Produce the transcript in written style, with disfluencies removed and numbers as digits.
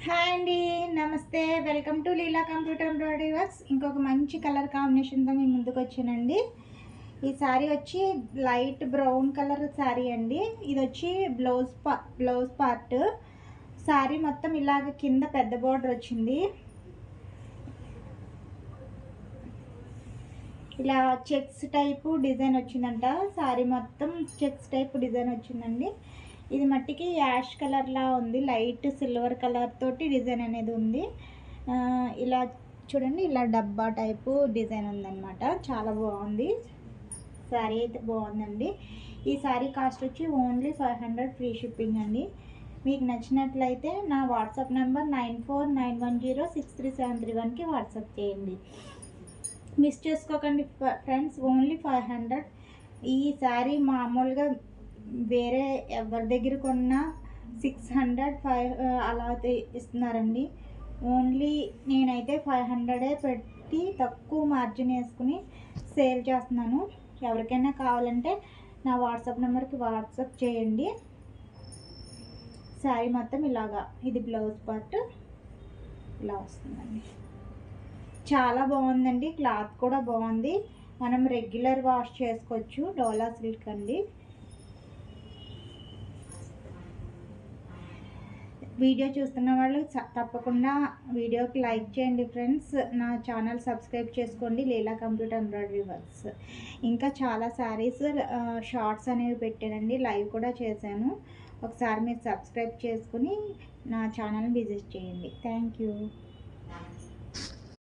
Hi అండి. నమస్తే. Welcome to Leela computer embroidery works. ఇంకొక మంచి కలర్ కాంబినేషన్తో మీ ముందుకు వచ్చానండి. ఈ శారీ వచ్చి లైట్ బ్రౌన్ కలర్ శారీ అండి. ఇది వచ్చి బ్లౌజ్ పార్ట్. శారీ మొత్తం ఇలాగ కింద పెద్ద బోర్డర్ వచ్చింది. ఇలా చెక్స్ టైపు డిజైన్ వచ్చిందంట. శారీ మొత్తం చెక్స్ టైపు డిజైన్ వచ్చిందండి. ఇది మట్టికి యాష్ కలర్లా ఉంది, లైట్ సిల్వర్ కలర్ తోటి డిజైన్ అనేది ఉంది. ఇలా చూడండి, ఇలా డబ్బా టైపు డిజైన్ ఉందన్నమాట. చాలా బాగుంది. శారీ అయితే బాగుందండి. ఈ శారీ కాస్ట్ వచ్చి ఓన్లీ 500 ఫ్రీ షిప్పింగ్ అండి. మీకు నచ్చినట్లయితే నా వాట్సాప్ నెంబర్ 9491063731కి వాట్సాప్ చేయండి. మిస్ చేసుకోకండి ఫ్రెండ్స్. ఓన్లీ 500. ఈ శారీ మామూలుగా వేరే ఎవరి దగ్గర కొన్నా 600 అలా ఇస్తున్నారండి. ఓన్లీ నేనైతే 500 పెట్టి తక్కువ మార్జిన్ వేసుకుని సేల్ చేస్తున్నాను. ఎవరికైనా కావాలంటే నా వాట్సాప్ నెంబర్కి వాట్సాప్ చేయండి. శారీ మొత్తం ఇలాగా, ఇది బ్లౌజ్ పార్ట్ ఇలా వస్తుందండి. చాలా బాగుందండి. క్లాత్ కూడా బాగుంది. మనం రెగ్యులర్ వాష్ చేసుకోవచ్చు. డోలా సిల్క్ అండి. వీడియో చూస్తున్న వాళ్ళు తప్పకుండా వీడియోకి లైక్ చేయండి ఫ్రెండ్స్. నా ఛానల్ సబ్స్క్రైబ్ చేసుకోండి, లీలా కంప్యూటర్ ఎంబ్రాయిడరీ వర్క్స్. ఇంకా చాలా శారీస్ షార్ట్స్ అనేవి పెట్టానండి, లైవ్ కూడా చేశాను. ఒకసారి మీరు సబ్స్క్రైబ్ చేసుకుని నా ఛానల్ని విజిట్ చేయండి. Thank you.